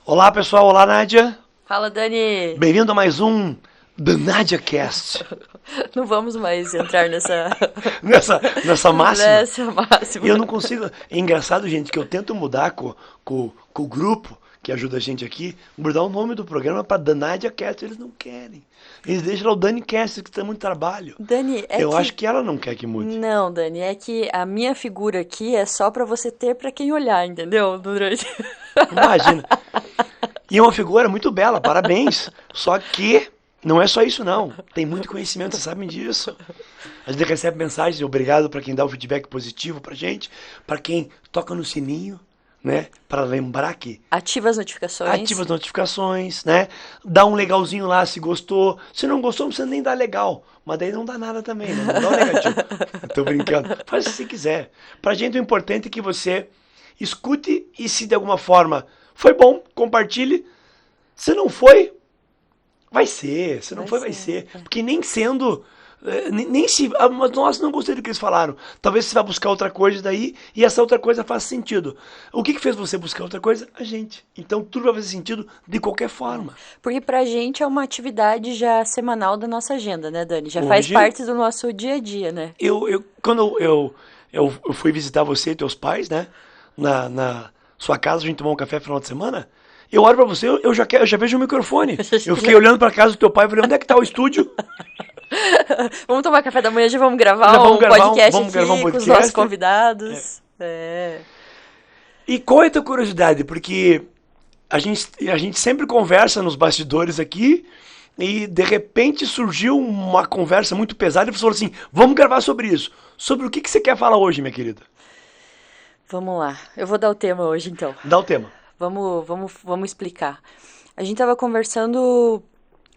Olá pessoal, olá Nádia. Fala, Dani! Bem-vindo a mais um The Nádia Cast. Não vamos mais entrar nessa, Nessa máxima. nessa E eu máxima. não consigo. É engraçado, gente, que eu tento mudar com o grupo que ajuda a gente aqui, mudar o nome do programa para The Nádia Cast. Eles não querem. Eles deixam lá o Dani Cast, que tem muito trabalho. Dani, é Eu acho que. que ela não quer que mude. Não, Dani, é que a minha figura aqui é só pra você ter pra quem olhar, entendeu? Durante. Imagina. E é uma figura muito bela, parabéns. Só que não é só isso, não. Tem muito conhecimento, vocês sabem disso. A gente recebe mensagens, obrigado para quem dá o feedback positivo pra gente, para quem toca no sininho, né? Para lembrar que Ativa as notificações. ativa as notificações, né? Dá um legalzinho lá se gostou. Se não gostou, não precisa nem dar legal. Mas daí não dá nada também, né? Não dá o negativo. Tô brincando. Faz o que você quiser. Pra gente o importante é que você escute e se de alguma forma foi bom, compartilhe. Se não foi, vai ser. Se não Vai foi, vai ser. ser. Porque nem sendo. Nem se. Mas nossa, não gostei do que eles falaram. Talvez você vá buscar outra coisa daí e essa outra coisa faça sentido. O que fez você buscar outra coisa? A gente. Então tudo vai fazer sentido de qualquer forma. Porque pra gente é uma atividade já semanal da nossa agenda, né, Dani? Já faz Hoje, parte do nosso dia a dia, né? quando eu fui visitar você e teus pais, né? Na sua casa, a gente tomou um café no final de semana. Eu olho pra você, eu já vejo o microfone. Eu fiquei olhando pra casa do teu pai e falei, onde é que tá o estúdio? Vamos tomar café da manhã, já vamos Já gravar um podcast vamos gravar um aqui com os nossos podcast. convidados. É. E qual é a tua curiosidade? Porque a gente sempre conversa nos bastidores aqui e de repente surgiu uma conversa muito pesada e você falou assim: vamos gravar sobre isso. Sobre o que você quer falar hoje, minha querida? Vamos lá. Eu vou dar o tema hoje, então. Dá o tema. Vamos explicar. A gente tava conversando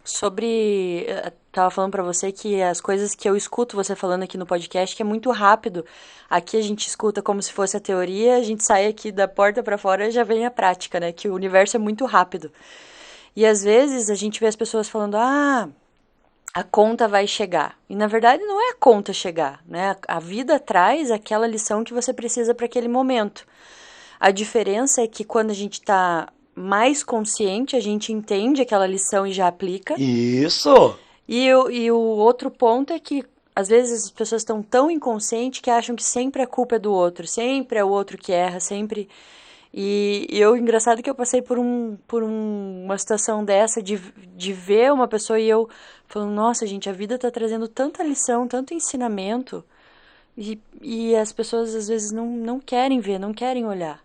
sobre. Tava falando pra você que as coisas que eu escuto você falando aqui no podcast, que é muito rápido. Aqui a gente escuta como se fosse a teoria, a gente sai aqui da porta pra fora e já vem a prática, né? Que o universo é muito rápido. E às vezes a gente vê as pessoas falando: ah, a conta vai chegar. E na verdade não é a conta chegar, né? A vida traz aquela lição que você precisa para aquele momento. A diferença é que quando a gente está mais consciente, a gente entende aquela lição e já aplica. Isso! E o outro ponto é que às vezes as pessoas estão tão inconscientes que acham que sempre a culpa é do outro, sempre é o outro que erra, sempre. Engraçado que eu passei uma situação dessa de ver uma pessoa e eu falando, nossa, gente, a vida tá trazendo tanta lição, tanto ensinamento, e as pessoas às vezes não querem ver, não querem olhar.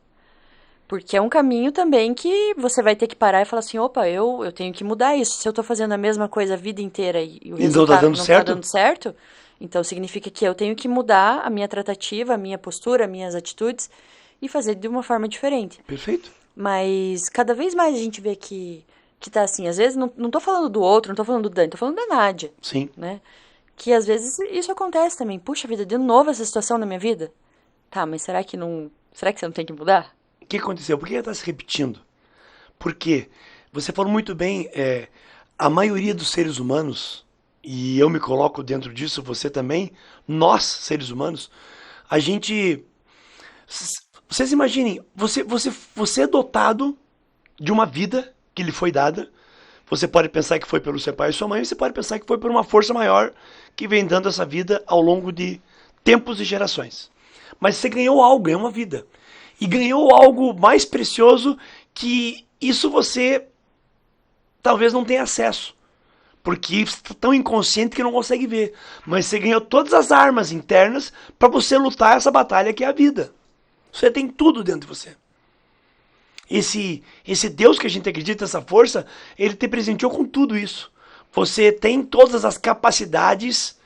Porque é um caminho também que você vai ter que parar e falar assim, opa, eu tenho que mudar isso. Se eu tô fazendo a mesma coisa a vida inteira e o E não tá resultado dando não tá certo? dando certo, então significa que eu tenho que mudar a minha tratativa, a minha postura, as minhas atitudes e fazer de uma forma diferente. Perfeito. Mas cada vez mais a gente vê que tá assim. Às vezes, não tô falando do outro, não tô falando do Dani, tô falando da Nádia, Sim. né? Que às vezes isso acontece também. Puxa vida, de novo essa situação na minha vida? Tá, mas será que não. Será que você não tem que mudar? O que aconteceu? Por que está se repetindo? Porque você falou muito bem, a maioria dos seres humanos, e eu me coloco dentro disso, você também, nós, seres humanos, a gente. Vocês imaginem, você é dotado de uma vida que lhe foi dada. Você pode pensar que foi pelo seu pai e sua mãe, você pode pensar que foi por uma força maior que vem dando essa vida ao longo de tempos e gerações. Mas você ganhou algo, ganhou uma vida. E ganhou algo mais precioso que isso você talvez não tenha acesso. Porque está tão inconsciente que não consegue ver. Mas você ganhou todas as armas internas para você lutar essa batalha que é a vida. Você tem tudo dentro de você. Esse Deus que a gente acredita, essa força, ele te presenteou com tudo isso. Você tem todas as capacidades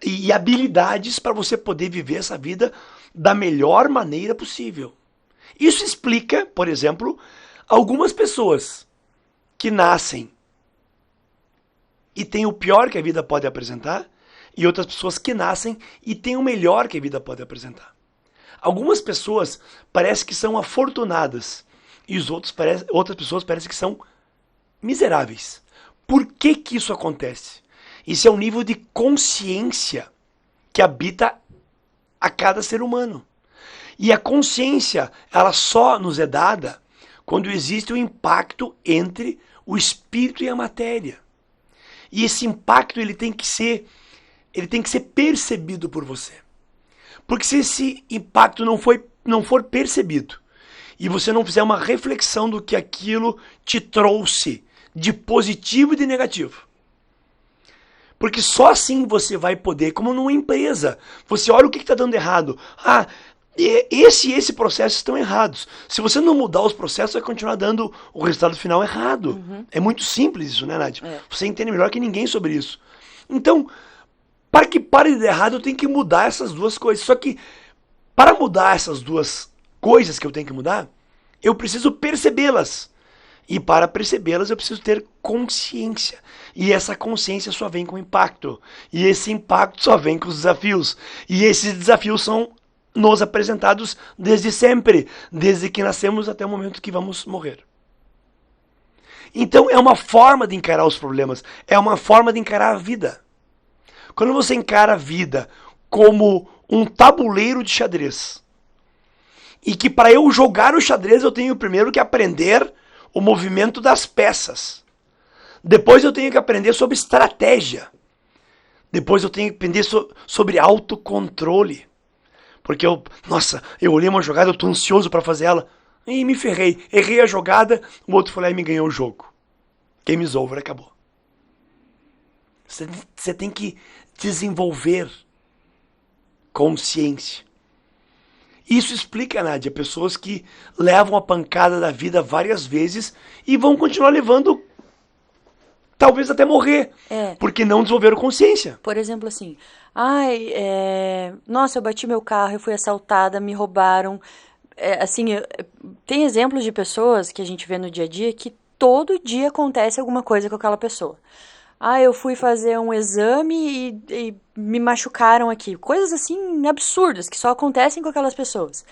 e habilidades para você poder viver essa vida da melhor maneira possível. Isso explica, por exemplo, algumas pessoas que nascem e têm o pior que a vida pode apresentar e outras pessoas que nascem e têm o melhor que a vida pode apresentar. Algumas pessoas parecem que são afortunadas e outras pessoas parecem que são miseráveis. Por que que isso acontece? Isso é um nível de consciência que habita a cada ser humano. E a consciência, ela só nos é dada quando existe um impacto entre o espírito e a matéria. E esse impacto ele tem que ser percebido por você. Porque se esse impacto não for percebido e você não fizer uma reflexão do que aquilo te trouxe de positivo e de negativo, porque só assim você vai poder, como numa empresa, você olha o que está dando errado. Ah, esse processo estão errados. Se você não mudar os processos, vai continuar dando o resultado final errado. Uhum. É muito simples isso, né, Nádia? É. Você entende melhor que ninguém sobre isso. Então, para que pare de dar errado, eu tenho que mudar essas duas coisas. Só que, para mudar essas duas coisas que eu tenho que mudar, eu preciso percebê-las. E para percebê-las, eu preciso ter consciência. E essa consciência só vem com impacto. E esse impacto só vem com os desafios. E esses desafios são nos apresentados desde sempre. Desde que nascemos até o momento que vamos morrer. Então, é uma forma de encarar os problemas. É uma forma de encarar a vida. Quando você encara a vida como um tabuleiro de xadrez, e que para eu jogar o xadrez eu tenho primeiro que aprender o movimento das peças. Depois eu tenho que aprender sobre estratégia. Depois eu tenho que aprender sobre autocontrole. Porque eu olhei uma jogada, eu tô ansioso para fazer ela, e me ferrei. Errei a jogada, o outro foi lá e me ganhou o jogo. Game over, acabou. Você tem que desenvolver consciência. Isso explica, Nádia, pessoas que levam a pancada da vida várias vezes e vão continuar levando, talvez até morrer, porque não desenvolveram consciência. Por exemplo, assim, nossa, eu bati meu carro, eu fui assaltada, me roubaram. Tem exemplos de pessoas que a gente vê no dia a dia que todo dia acontece alguma coisa com aquela pessoa. Eu fui fazer um exame e me machucaram aqui. Coisas assim absurdas que só acontecem com aquelas pessoas.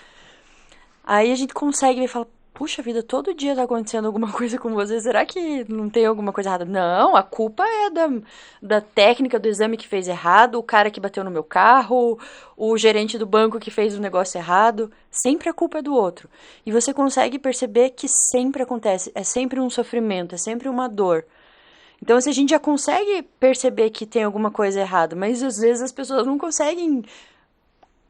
Aí a gente consegue ver e fala, puxa vida, todo dia tá acontecendo alguma coisa com você. Será que não tem alguma coisa errada? Não, a culpa é da técnica do exame que fez errado, o cara que bateu no meu carro, o gerente do banco que fez o negócio errado. Sempre a culpa é do outro. E você consegue perceber que sempre acontece. É sempre um sofrimento, é sempre uma dor. Então, a gente já consegue perceber que tem alguma coisa errada, mas às vezes as pessoas não conseguem.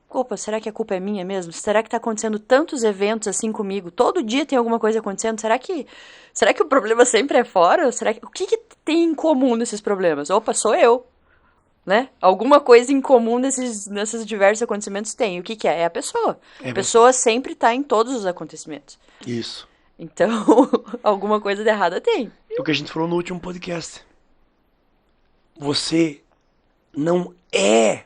Opa, será que a culpa é minha mesmo? Será que tá acontecendo tantos eventos assim comigo? Todo dia tem alguma coisa acontecendo? Será que o problema sempre é fora? O que tem em comum nesses problemas? Opa, sou eu, né? Alguma coisa em comum nesses diversos acontecimentos tem. O que é? É a pessoa. A pessoa sempre tá em todos os acontecimentos. Isso. Então, alguma coisa de errada tem. É o que a gente falou no último podcast. Você não é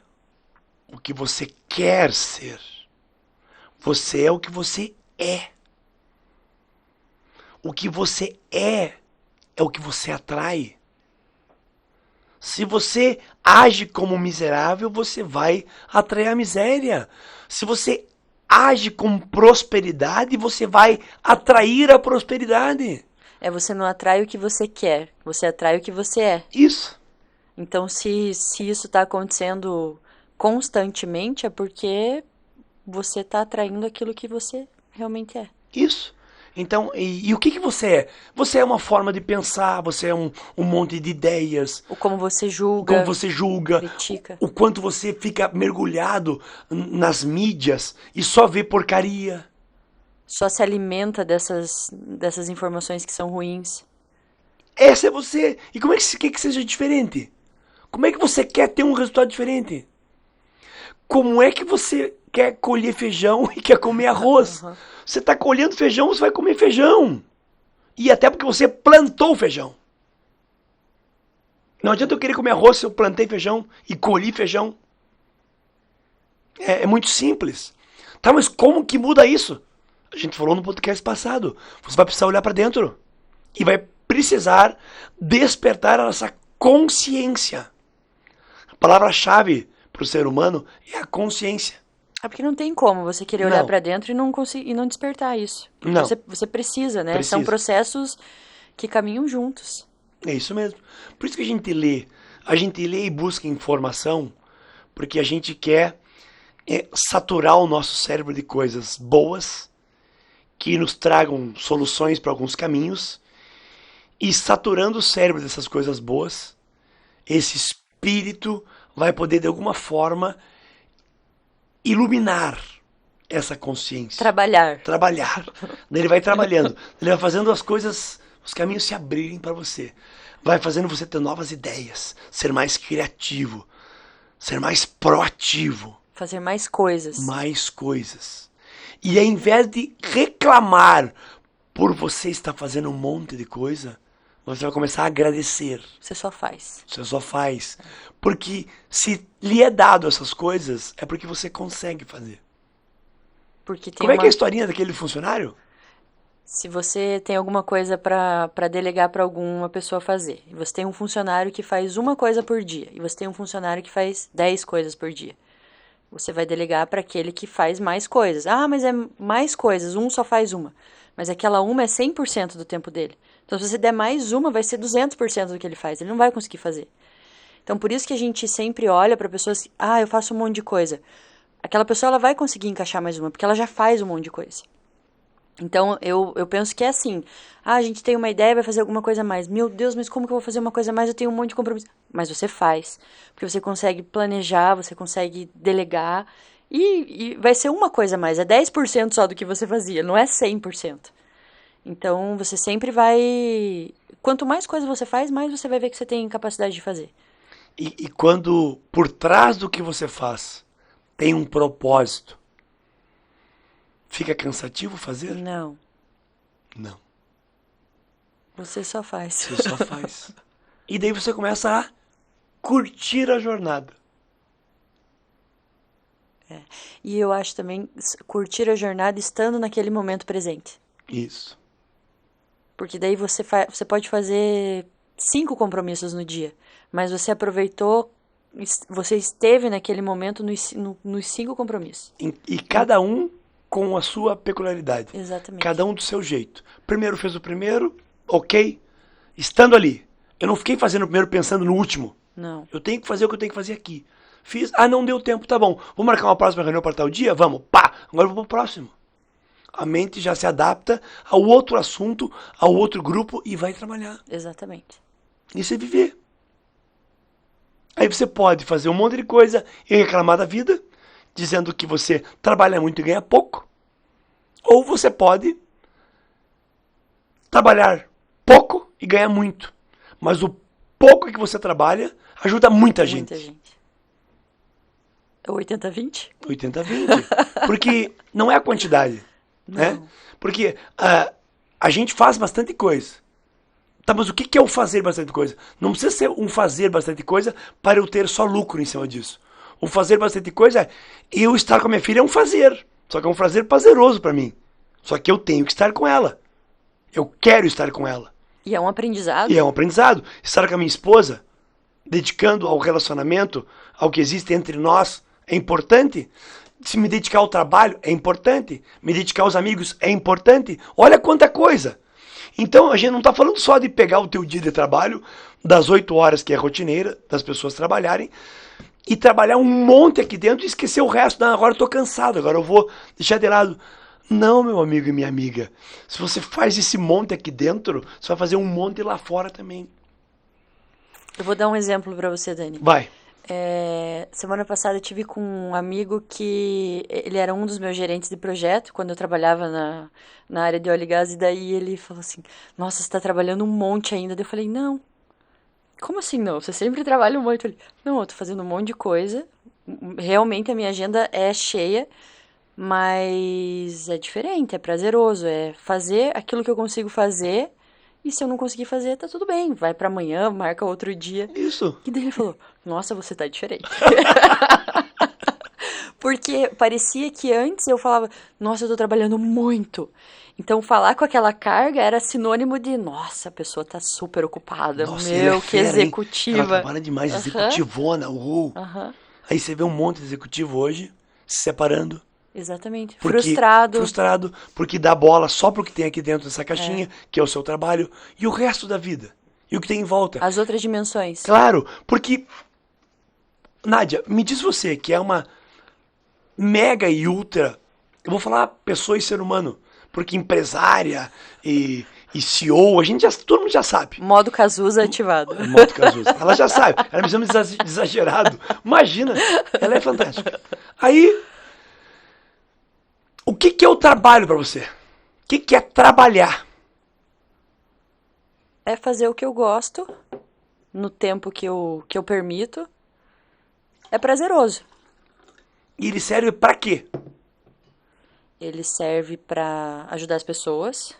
o que você quer ser. Você é o que você é. O que você é o que você atrai. Se você age como miserável, você vai atrair a miséria. Se você age com prosperidade, você vai atrair a prosperidade. Você não atrai o que você quer, você atrai o que você é. Isso. Então, se isso está acontecendo constantemente, é porque você está atraindo aquilo que você realmente é. Isso. Então, e o que você é? Você é uma forma de pensar, você é um monte de ideias. O como você julga. Critica. O quanto você fica mergulhado nas mídias e só vê porcaria. Só se alimenta dessas informações que são ruins. Essa é você. E como é que você quer que seja diferente? Como é que você quer ter um resultado diferente? Como é que você quer colher feijão e quer comer arroz? Uhum. Você está colhendo feijão, você vai comer feijão. E até porque você plantou feijão. Não adianta eu querer comer arroz se eu plantei feijão e colhi feijão. É muito simples. Tá, mas como que muda isso? A gente falou no podcast passado. Você vai precisar olhar para dentro. E vai precisar despertar essa consciência. A palavra-chave para o ser humano é a consciência. Porque não tem como você querer olhar para dentro e não despertar isso. Não. Você precisa, né? São processos que caminham juntos. É isso mesmo. Por isso que a gente lê. A gente lê e busca informação porque a gente quer saturar o nosso cérebro de coisas boas que nos tragam soluções para alguns caminhos e saturando o cérebro dessas coisas boas, esse espírito vai poder de alguma forma iluminar essa consciência. Trabalhar. Ele vai trabalhando, ele vai fazendo as coisas, os caminhos se abrirem para você. Vai fazendo você ter novas ideias, ser mais criativo, ser mais proativo. Fazer mais coisas. Mais coisas. E ao invés de reclamar por você estar fazendo um monte de coisa, você vai começar a agradecer. Você só faz. Você só faz. Porque se lhe é dado essas coisas, é porque você consegue fazer. Porque tem Como é que é a historinha daquele funcionário? Se você tem alguma coisa para delegar para alguma pessoa fazer, e você tem um funcionário que faz uma coisa por dia, e você tem um funcionário que faz 10 coisas por dia, você vai delegar para aquele que faz mais coisas. Ah, mas é mais coisas, um só faz uma. Mas aquela uma é 100% do tempo dele. Então, se você der mais uma, vai ser 200% do que ele faz. Ele não vai conseguir fazer. Então, por isso que a gente sempre olha para pessoas que, eu faço um monte de coisa. Aquela pessoa, ela vai conseguir encaixar mais uma, porque ela já faz um monte de coisa. Então, eu penso que é assim, a gente tem uma ideia, vai fazer alguma coisa a mais. Meu Deus, mas como que eu vou fazer uma coisa a mais? Eu tenho um monte de compromisso. Mas você faz, porque você consegue planejar, você consegue delegar, e vai ser uma coisa a mais, é 10% só do que você fazia, não é 100%. Então, você sempre vai... Quanto mais coisa você faz, mais você vai ver que você tem capacidade de fazer. E quando por trás do que você faz tem um propósito, fica cansativo fazer? Não. Não. Você só faz. Você só faz. E daí você começa a curtir a jornada. E eu acho também curtir a jornada estando naquele momento presente. Isso. Porque daí você pode fazer 5 compromissos no dia, mas você aproveitou, você esteve naquele momento nos 5 compromissos. E cada um com a sua peculiaridade. Exatamente. Cada um do seu jeito. Primeiro fez o primeiro, ok. Estando ali. Eu não fiquei fazendo o primeiro pensando no último. Não. Eu tenho que fazer o que eu tenho que fazer aqui. Fiz, não deu tempo, tá bom. Vou marcar uma próxima reunião para tal dia? Vamos, pá! Agora eu vou pro próximo. A mente já se adapta ao outro assunto, ao outro grupo e vai trabalhar. Exatamente. Isso é viver. Aí você pode fazer um monte de coisa e reclamar da vida, dizendo que você trabalha muito e ganha pouco. Ou você pode trabalhar pouco e ganhar muito. Mas o pouco que você trabalha ajuda muita gente. Muita gente. 80-20? 80-20. Porque não é a quantidade. Né? Porque a gente faz bastante coisa. Tá, mas o que é o fazer bastante coisa? Não precisa ser um fazer bastante coisa para eu ter só lucro em cima disso. O fazer bastante coisa é eu estar com a minha filha é um fazer. Só que é um fazer prazeroso para mim. Só que eu tenho que estar com ela. Eu quero estar com ela. E é um aprendizado. E é um aprendizado. Estar com a minha esposa, dedicando ao relacionamento, ao que existe entre nós, é importante. Se me dedicar ao trabalho, é importante. Me dedicar aos amigos, é importante. Olha quanta coisa. Então, a gente não está falando só de pegar o teu dia de trabalho, das 8 horas que é rotineira, das pessoas trabalharem, e trabalhar um monte aqui dentro e esquecer o resto. Não, agora eu estou cansado, agora eu vou deixar de lado. Não, meu amigo e minha amiga. Se você faz esse monte aqui dentro, você vai fazer um monte lá fora também. Eu vou dar um exemplo para você, Dani. Vai. Semana passada eu tive com um amigo que ele era um dos meus gerentes de projeto quando eu trabalhava na área de óleo e gás, e daí ele falou assim, nossa, você tá trabalhando um monte ainda. Daí eu falei, não, como assim não? Você sempre trabalha um monte. Eu falei, não, eu tô fazendo um monte de coisa, realmente a minha agenda é cheia, mas é diferente, é prazeroso, é fazer aquilo que eu consigo fazer. E se eu não conseguir fazer, tá tudo bem. Vai pra amanhã, marca outro dia. Isso. E daí ele falou, nossa, você tá diferente. Porque parecia que antes eu falava, nossa, eu tô trabalhando muito. Então falar com aquela carga era sinônimo de, nossa, a pessoa tá super ocupada. Nossa, Meu, é que fera, executiva. Ela trabalha demais, executivona. Aí você vê um monte de executivo hoje se separando. Exatamente. Frustrado, porque dá bola só pro que tem aqui dentro dessa caixinha, que é o seu trabalho, e o resto da vida. E o que tem em volta. As outras dimensões. Claro, porque... Nádia, me diz você, que é uma mega e ultra... Eu vou falar pessoa e ser humano, Porque empresária e CEO, todo mundo já sabe. Modo Cazuza ativado. Modo Cazuza. Ela já sabe. Ela me chama de exagerado. Imagina. Ela é fantástica. Aí, o que é o trabalho pra você? O que é trabalhar? É fazer o que eu gosto, no tempo que eu permito. É prazeroso. E ele serve pra quê? Ele serve pra ajudar as pessoas,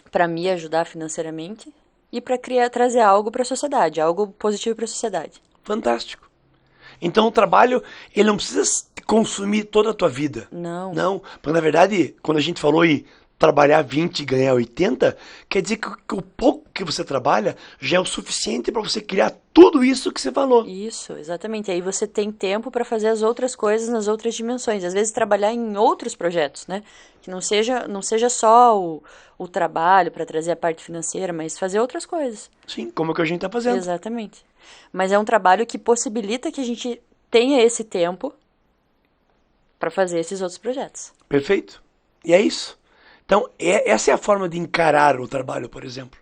pra me ajudar financeiramente e pra trazer algo pra sociedade, algo positivo pra sociedade. Fantástico. Então o trabalho, ele não precisa consumir toda a tua vida. Não. Não, porque na verdade, quando a gente falou em trabalhar 20 e ganhar 80, quer dizer que o pouco que você trabalha já é o suficiente para você criar tudo isso que você falou. Isso, exatamente. Aí você tem tempo para fazer as outras coisas nas outras dimensões. Às vezes trabalhar em outros projetos, né? Que não seja só o trabalho para trazer a parte financeira, mas fazer outras coisas. Sim, como é que a gente está fazendo. Exatamente. Mas é um trabalho que possibilita que a gente tenha esse tempo para fazer esses outros projetos. Perfeito. E é isso. Então, essa é a forma de encarar o trabalho, por exemplo.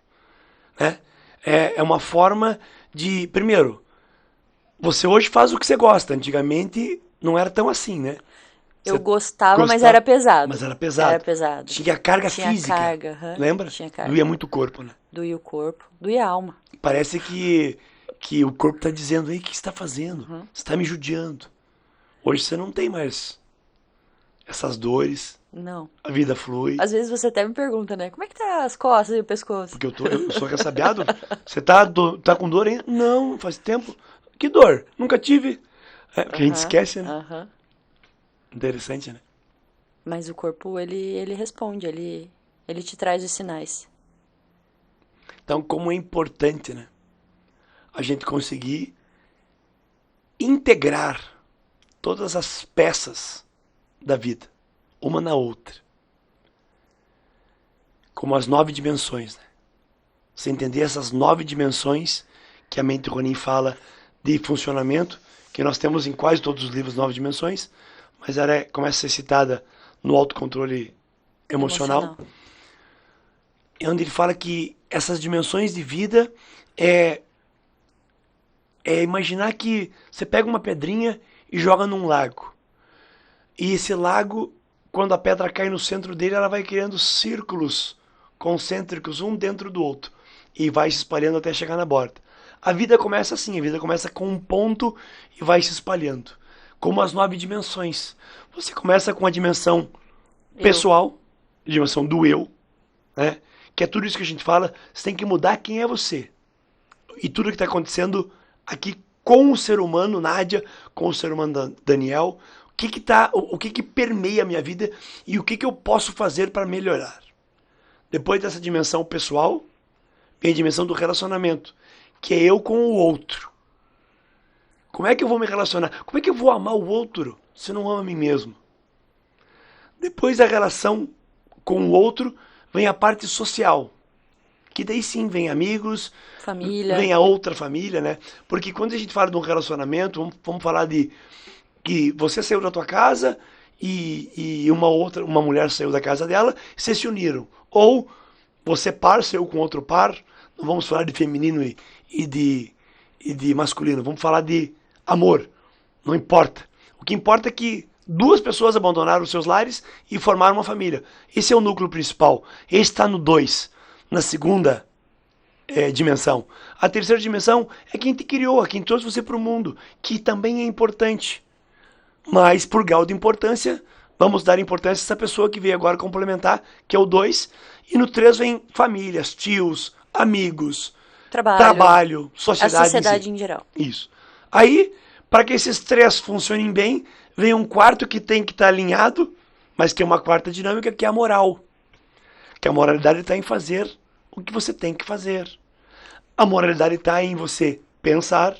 Né? É uma forma de... Primeiro, você hoje faz o que você gosta. Antigamente, não era tão assim, né? Eu gostava, mas era pesado. Mas era pesado. Era pesado. Tinha carga Tinha física. carga, Lembra? Tinha carga. Doía muito o corpo, né? Doía o corpo, doía a alma. Parece que o corpo está dizendo, ei, o que você está fazendo? Você está me judiando. Hoje você não tem mais essas dores. Não. A vida flui. Às vezes você até me pergunta, né? Como é que tá as costas e o pescoço? Porque eu sou ressabiado. Você tá com dor ainda? Não, faz tempo. Que dor? Nunca tive. Porque a gente esquece, né? Interessante, né? Mas o corpo, ele responde, ele te traz os sinais. Então, como é importante, né? A gente conseguir integrar todas as peças da vida, uma na outra. Como as 9 dimensões, né? Você entender essas 9 dimensões que a mente Ronin fala de funcionamento, que nós temos em quase todos os livros 9 dimensões, mas ela começa a ser citada no autocontrole emocional. Onde ele fala que essas dimensões de vida é imaginar que você pega uma pedrinha e joga num lago. E esse lago, quando a pedra cai no centro dele, ela vai criando círculos concêntricos, um dentro do outro. E vai se espalhando até chegar na borda. A vida começa assim, a vida começa com um ponto e vai se espalhando. Como as 9 dimensões. Você começa com a dimensão pessoal, a dimensão do eu, né? Que é tudo isso que a gente fala, você tem que mudar quem é você. E tudo que está acontecendo aqui com o ser humano, Nádia, com o ser humano Daniel, o que permeia a minha vida e o que eu posso fazer para melhorar. Depois dessa dimensão pessoal, vem a dimensão do relacionamento, que é eu com o outro. Como é que eu vou me relacionar? Como é que eu vou amar o outro se eu não amo a mim mesmo? Depois da relação com o outro, vem a parte social. Que daí sim vem amigos, família. Vem a outra família, né? Porque quando a gente fala de um relacionamento, vamos falar de que você saiu da tua casa e uma mulher saiu da casa dela, vocês se uniram. Ou você saiu com outro par, não vamos falar de feminino e de masculino, vamos falar de amor. Não importa. O que importa é que 2 pessoas abandonaram os seus lares e formaram uma família. Esse é o núcleo principal. Esse está no 2, na segunda dimensão. A terceira dimensão é quem te criou, quem trouxe você para o mundo, que também é importante. Mas por grau de importância, vamos dar importância a essa pessoa que veio agora complementar, que é o 2. E no 3 vem famílias, tios, amigos, trabalho, sociedade. A sociedade em geral. Isso. Aí, para que esses 3 funcionem bem, vem um quarto que tem que estar alinhado, mas que é uma quarta dinâmica, que é a moral. Que a moralidade está em fazer o que você tem que fazer. A moralidade está em você pensar,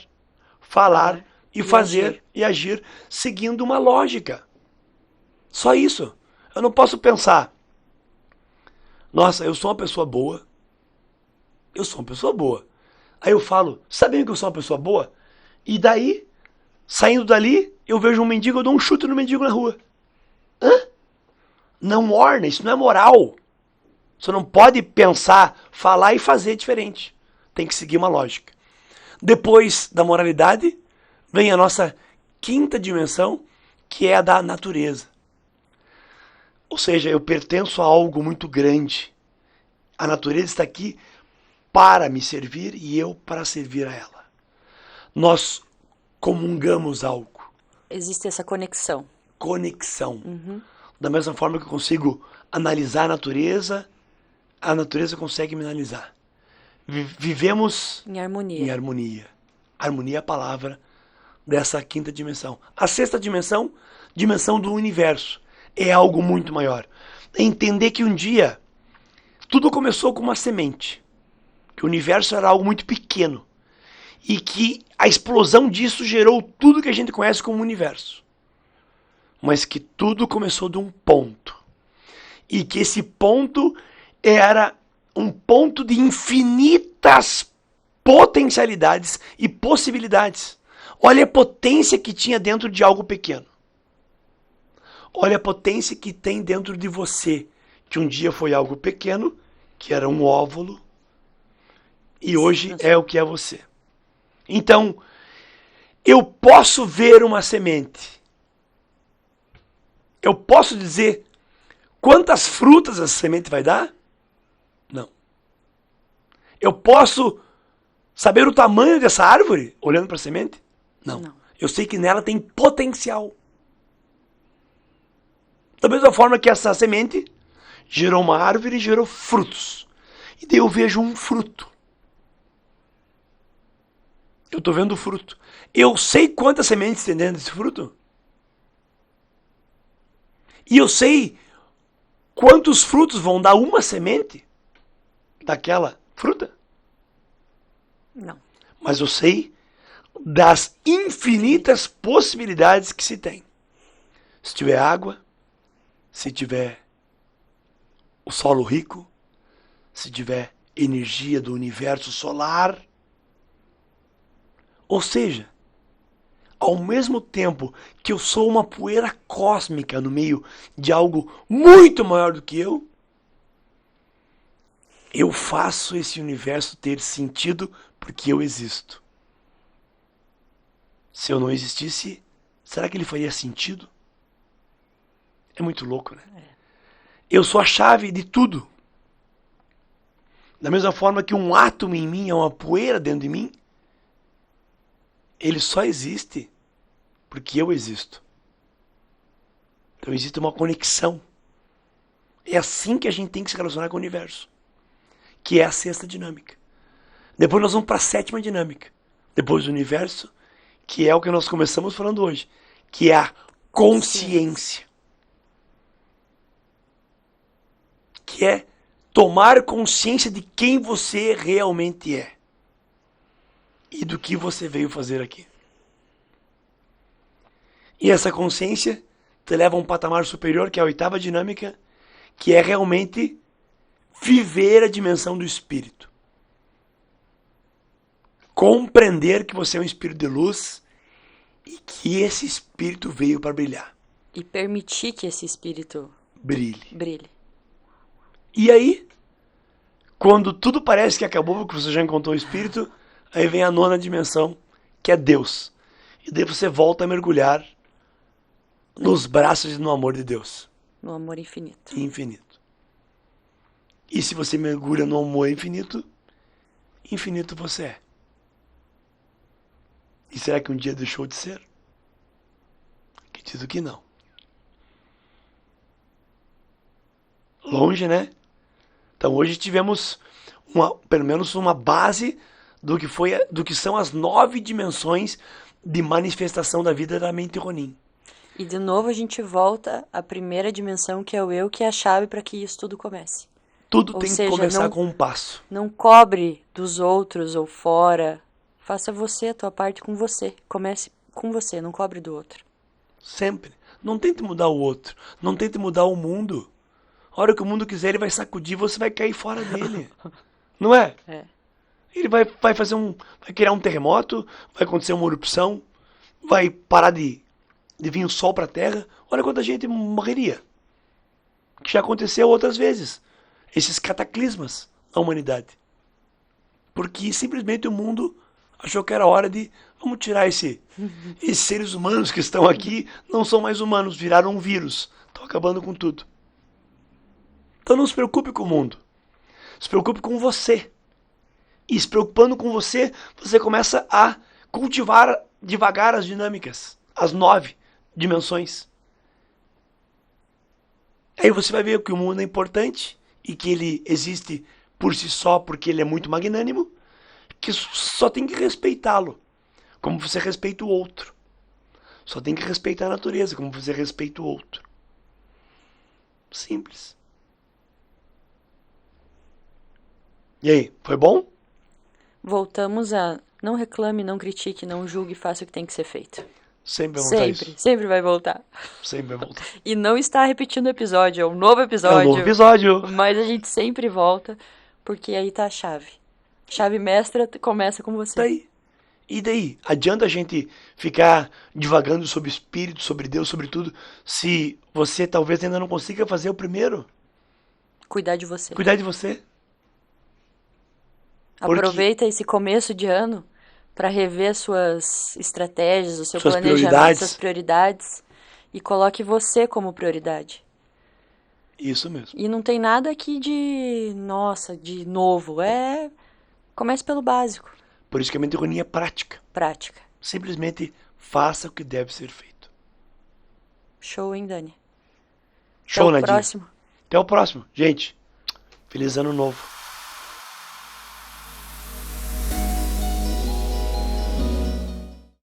falar e fazer e agir seguindo uma lógica. Só isso. Eu não posso pensar, nossa, eu sou uma pessoa boa. Eu sou uma pessoa boa. Aí eu falo, sabendo que eu sou uma pessoa boa? E daí, saindo dali, eu vejo um mendigo, eu dou um chute no mendigo na rua. Hã? Não orna, isso não é moral. Você não pode pensar, falar e fazer diferente. Tem que seguir uma lógica. Depois da moralidade, vem a nossa quinta dimensão, que é a da natureza. Ou seja, eu pertenço a algo muito grande. A natureza está aqui para me servir e eu para servir a ela. Nós comungamos algo. Existe essa conexão. Conexão. Da mesma forma que eu consigo analisar a natureza consegue me analisar. Vivemos Em harmonia. em harmonia. Harmonia é a palavra dessa quinta dimensão. A sexta dimensão, dimensão do universo, é algo muito maior. É entender que um dia tudo começou com uma semente. Que o universo era algo muito pequeno. E que a explosão disso gerou tudo que a gente conhece como universo. Mas que tudo começou de um ponto. E que esse ponto era um ponto de infinitas potencialidades e possibilidades. Olha a potência que tinha dentro de algo pequeno. Olha a potência que tem dentro de você, que um dia foi algo pequeno, que era um óvulo, e hoje é o que é você. Então, eu posso ver uma semente. Eu posso dizer quantas frutas essa semente vai dar? Não. Eu posso saber o tamanho dessa árvore olhando para a semente? Não. Eu sei que nela tem potencial. Da mesma forma que essa semente gerou uma árvore e gerou frutos. E daí eu vejo um fruto. Eu estou vendo o fruto. Eu sei quantas sementes tem dentro desse fruto? E eu sei quantos frutos vão dar uma semente daquela fruta? Não. Mas eu sei das infinitas possibilidades que se tem. Se tiver água, se tiver o solo rico, se tiver energia do universo solar. Ou seja, ao mesmo tempo que eu sou uma poeira cósmica no meio de algo muito maior do que eu faço esse universo ter sentido porque eu existo. Se eu não existisse, será que ele faria sentido? É muito louco, né? Eu sou a chave de tudo. Da mesma forma que um átomo em mim é uma poeira dentro de mim, ele só existe porque eu existo. Então existe uma conexão. É assim que a gente tem que se relacionar com o universo, que é a sexta dinâmica. Depois nós vamos para a sétima dinâmica. Depois do universo, que é o que nós começamos falando hoje, que é a consciência. Que é tomar consciência de quem você realmente é. E do que você veio fazer aqui. E essa consciência te leva a um patamar superior, que é a oitava dinâmica, que é realmente viver a dimensão do espírito. Compreender que você é um espírito de luz e que esse espírito veio para brilhar. E permitir que esse espírito brilhe. E aí, quando tudo parece que acabou, porque você já encontrou o espírito, aí vem a nona dimensão, que é Deus. E daí você volta a mergulhar nos braços e no amor de Deus. No amor infinito. Infinito. E se você mergulha no amor infinito, infinito você é. E será que um dia deixou de ser? Acredito que não. Longe, né? Então hoje tivemos pelo menos uma base do que são as 9 dimensões de manifestação da vida da mente Ronin. E de novo a gente volta à primeira dimensão, que é o eu, que é a chave para que isso tudo comece. Tudo tem que começar com um passo. Não cobre dos outros ou fora. Faça você a tua parte com você. Comece com você, não cobre do outro. Sempre. Não tente mudar o outro. Não tente mudar o mundo. A hora que o mundo quiser, ele vai sacudir, você vai cair fora dele. Não é? É. Ele vai criar um terremoto, vai acontecer uma erupção, vai parar de vir o sol para a terra. Olha quanta gente morreria. que já aconteceu outras vezes. Esses cataclismas na humanidade. Porque simplesmente o mundo achou que era hora de vamos tirar esses seres humanos que estão aqui, não são mais humanos, viraram um vírus. Estão acabando com tudo. Então não se preocupe com o mundo. Se preocupe com você. E se preocupando com você, você começa a cultivar devagar as dinâmicas, as 9 dimensões. Aí você vai ver que o mundo é importante e que ele existe por si só porque ele é muito magnânimo, que só tem que respeitá-lo, como você respeita o outro. Só tem que respeitar a natureza, como você respeita o outro. Simples. E aí, foi bom? Voltamos a não reclame, não critique, não julgue, faça o que tem que ser feito. Sempre vai voltar Sempre, isso. sempre vai voltar. Sempre vai voltar. E não está repetindo o episódio, é um novo É um episódio. novo episódio. Mas a gente sempre volta, porque aí tá a chave. Chave mestra começa com você. Daí. E daí? Adianta a gente ficar divagando sobre o Espírito, sobre Deus, sobre tudo, se você talvez ainda não consiga fazer o primeiro? Cuidar de você. Cuidar de você. Porque Aproveita esse começo de ano para rever suas estratégias, o seu suas planejamento, suas prioridades. prioridades e coloque você como prioridade. Isso mesmo. E não tem nada aqui de, nossa, de novo. Comece pelo básico, Por isso que a mentoria é prática. prática. Simplesmente faça o que deve ser feito. Show, hein, Dani? Até Show, o Nadinha. próximo. Até o próximo. Gente, feliz ano novo.